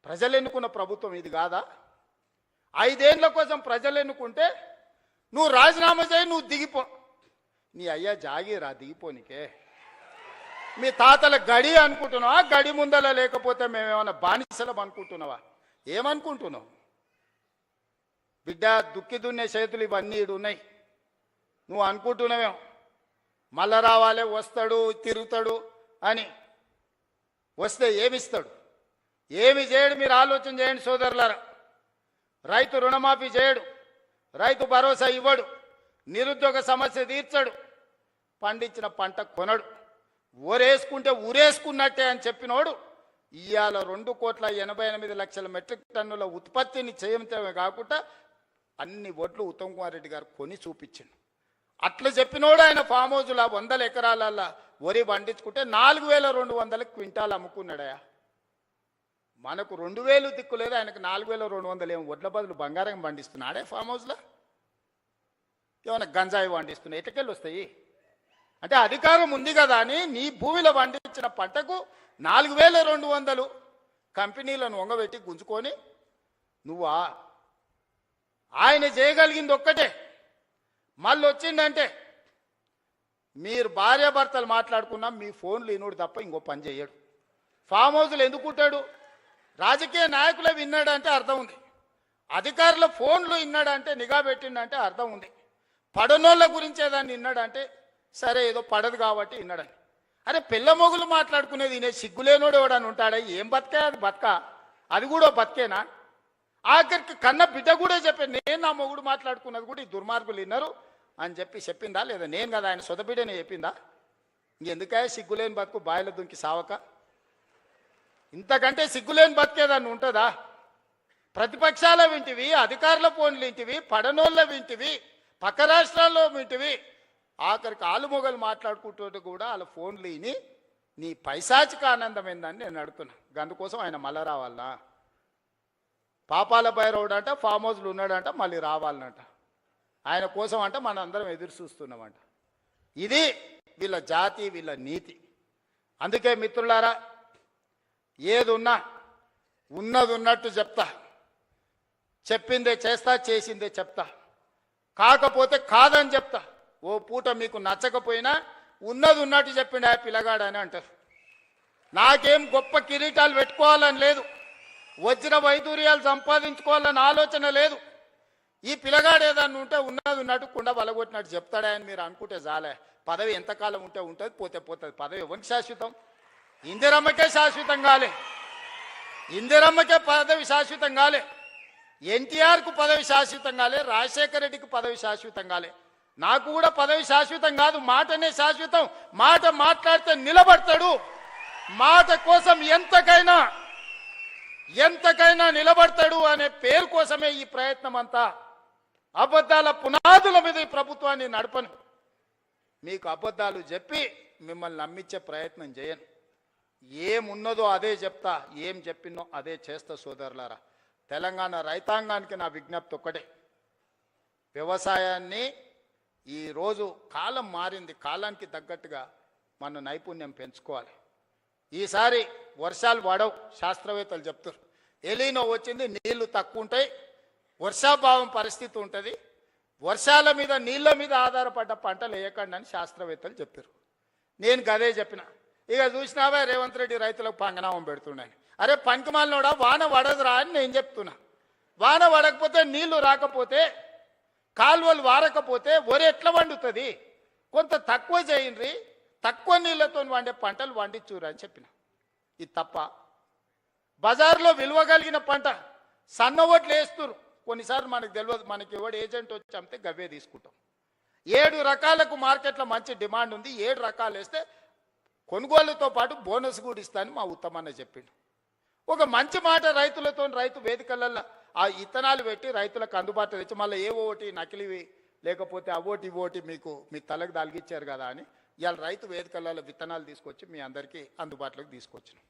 ప్రజలు ఎన్నుకున్న ప్రభుత్వం ఇది కాదా? 5 ఏళ్ల కోసం ప్రజలు ఎన్నుకుంటే నువ్వు రాజీనామా చేయి, నువ్వు దిగిపో. నీ అయ్యా జాగీరా దిగిపోనికే. మీ తాతల గడి అనుకుంటున్నావా? గడి ముందల లేకపోతే మేమేమన్నా బానిసలం అనుకుంటున్నావా? ఏమనుకుంటున్నావు? బిడ్డ, దుక్కి దున్నే చేతులు ఇవన్నీ ఉన్నాయి. నువ్వు అనుకుంటున్నావేమో మళ్ళా రావాలే, వస్తాడు, తిరుగుతాడు అని. వస్తే ఏమిస్తాడు? ఏమి చేయడు. మీరు ఆలోచన చేయండి సోదరులారా. రైతు రుణమాఫీ చేయడు, రైతు భరోసా ఇవ్వడు, నిరుద్యోగ సమస్య తీర్చడు, పండించిన పంట కొనడు. ఊరేసుకుంటే ఊరేసుకున్నట్టే అని చెప్పినోడు ఇవాళ 2,88,00,000 మెట్రిక్ టన్నుల ఉత్పత్తిని చేయటమే కాకుండా అన్ని ఒడ్లు ఉత్తమ్ కుమార్ రెడ్డి గారు కొని చూపించిండు. అట్లా చెప్పినోడు ఆయన ఫామ్ హౌస్లో 100 ఎకరాల వరి పండించుకుంటే 4,200 క్వింటాలు అమ్ముకున్నాడయా. మనకు 2,000 దిక్కు లేదు, ఆయనకు 4,200 ఏమో వడ్ల బదులు బంగారం పండిస్తున్నాడే ఫామ్ హౌస్లో. ఏమైనా గంజాయి పండిస్తున్నాయి, ఎటకెళ్ళి వస్తాయి? అంటే అధికారం ఉంది కదా అని నీ భూమిలో పండించిన పంటకు 4,200 కంపెనీలను వంగబెట్టి గుంజుకొని నువ్వా? ఆయన చేయగలిగింది ఒక్కటే. మళ్ళీ వచ్చిందంటే మీరు భార్యాభర్తలు మాట్లాడుకున్నా మీ ఫోన్లు ఇనుడు తప్ప ఇంకో పని చేయడు. ఫామ్ హౌస్లు ఎందుకుంటాడు? రాజకీయ నాయకులే విన్నాడంటే అర్థం ఉంది, అధికారుల ఫోన్లు విన్నాడంటే, నిఘా పెట్టిండంటే అర్థం ఉంది. పడనోళ్ళ గురించే దాన్ని విన్నాడంటే సరే ఏదో పడదు కాబట్టి విన్నాడని. అరే పిల్ల మొగులు మాట్లాడుకునేది వినే సిగ్గులేనోడు ఎవడని ఉంటాడా? ఏం బతికే అది? బతక అది కూడా బతికేనా? ఆఖరికి కన్న బిడ్డ కూడా చెప్పాను, నేను నా మొగుడు మాట్లాడుకున్నది కూడా ఈ దుర్మార్గులు విన్నారు అని చెప్పిందా లేదా? నేను కదా ఆయన సొంత బిడ్డనే చెప్పిందా? ఇంకెందుకే సిగ్గులేని బతుకు బాయిల దుంకి సావక? ఇంతకంటే సిగ్గులేని బతికేదాన్ని ఉంటుందా? ప్రతిపక్షాల వింటివి, అధికారుల ఫోన్లు వింటివి, పడనోళ్ళ వింటివి, పక్క రాష్ట్రాల్లో వింటివి, ఆఖరికి ఆలుమొగలు మాట్లాడుకుంటూ కూడా వాళ్ళ ఫోన్లు విని నీ పైశాచిక ఆనందం ఏందని నేను అడుగుతున్నా. అందుకోసం ఆయన మళ్ళా రావాలనా? పాపాల భైరవుడు అంట ఫామ్ హౌస్లు ఉన్నాడంట, మళ్ళీ రావాలనంట. ఆయన కోసం అంట మన అందరం ఎదురు చూస్తున్నామంట. ఇది వీళ్ళ జాతి, వీళ్ళ నీతి. అందుకే మిత్రులారా, ఏది ఉన్నా ఉన్నది ఉన్నట్టు చెప్తా, చెప్పిందే చేస్తా, చేసిందే చెప్తా, కాకపోతే కాదని చెప్తా. ఓ పూట మీకు నచ్చకపోయినా ఉన్నది ఉన్నట్టు చెప్పిండు ఆ పిల్లగాడు అని అంటారు. నాకేం గొప్ప కిరీటాలు పెట్టుకోవాలని లేదు, వజ్ర వైదూర్యాలు సంపాదించుకోవాలని ఆలోచన లేదు. ఈ పిల్లగాడు ఏదన్నా ఉంటే ఉన్నది ఉన్నట్టు కుండ బలగొట్టినట్టు చెప్తాడా అని మీరు అనుకుంటే చాలే. పదవి ఎంతకాలం ఉంటే ఉంటుంది, పోతే పోతుంది. పదవి ఎవరికి శాశ్వతం? ఇందిరమ్మకే శాశ్వతం కాలే, ఇందిరమ్మకే పదవి శాశ్వతం కాలే, ఎన్టీఆర్కు పదవి శాశ్వతం కాలే, రాజశేఖర రెడ్డికి పదవి శాశ్వతం కాలే. నాకు కూడా పదవి శాశ్వతం కాదు, మాటనే శాశ్వతం. మాట మాట్లాడితే నిలబడతాడు, మాట కోసం ఎంతకైనా నిలబడతాడు అనే పేరు కోసమే ఈ ప్రయత్నం అంతా. అబద్ధాల పునాదుల మీద ఈ ప్రభుత్వాన్ని నడపను. మీకు అబద్ధాలు చెప్పి మిమ్మల్ని నమ్మించే ప్రయత్నం చేయను. ఏమున్నదో అదే చెప్తా, ఏం చెప్పినో అదే చేస్తా. సోదరులారా, తెలంగాణ రైతాంగానికి నా విజ్ఞప్తి ఒక్కటే. వ్యవసాయాన్ని ఈరోజు కాలం మారింది, కాలానికి తగ్గట్టుగా మన నైపుణ్యం పెంచుకోవాలి. ఈసారి వర్షాలు పడవు, శాస్త్రవేత్తలు చెప్తారు. ఎలీనో వచ్చింది, నీళ్లు తక్కువ ఉంటాయి, వర్షాభావం పరిస్థితి ఉంటుంది, వర్షాల మీద నీళ్ళ మీద ఆధారపడ్డ పంటలు వేయకండి అని శాస్త్రవేత్తలు చెప్పారు. నేను గదే చెప్పిన. ఇక చూసినావా రేవంత్ రెడ్డి రైతులకు పంగనామం పెడుతున్నాను. అరే పనికిమాలినోడా, వాన పడదురా అని నేను చెప్తున్నా. వాన పడకపోతే, నీళ్లు రాకపోతే, కాలువలు వారకపోతే వరి ఎట్లా వండుతుంది? కొంత తక్కువ చేయండి, తక్కువ నీళ్లతో వండే పంటలు వండించురా అని చెప్పిన. ఇది తప్ప? బజార్లో విలువ కలిగిన పంట సన్న ఓట్లు వేస్తున్నారు. కొన్నిసార్లు మనకు తెలియదు, మనకి ఎవడు ఏజెంట్ వచ్చి అమ్మితే గవ్వే తీసుకుంటాం. 7 రకాలకు మార్కెట్లో మంచి డిమాండ్ ఉంది, 7 రకాలు వేస్తే కొనుగోలుతో పాటు బోనస్ కూడా ఇస్తానని మా ఉత్తమన్న చెప్పిండు. ఒక మంచి మాట రైతులతో, రైతు వేదికలలో ఆ ఇత్తనాలు పెట్టి రైతులకు అందుబాటులో తెచ్చి మళ్ళీ ఏ ఓటి నకిలివి లేకపోతే అవోటి ఇవోటి మీకు మీ తలకు తలిగించారు కదా అని ఇవాళ రైతు వేదికలలో విత్తనాలు తీసుకొచ్చి మీ అందరికీ అందుబాటులోకి తీసుకొచ్చినాం.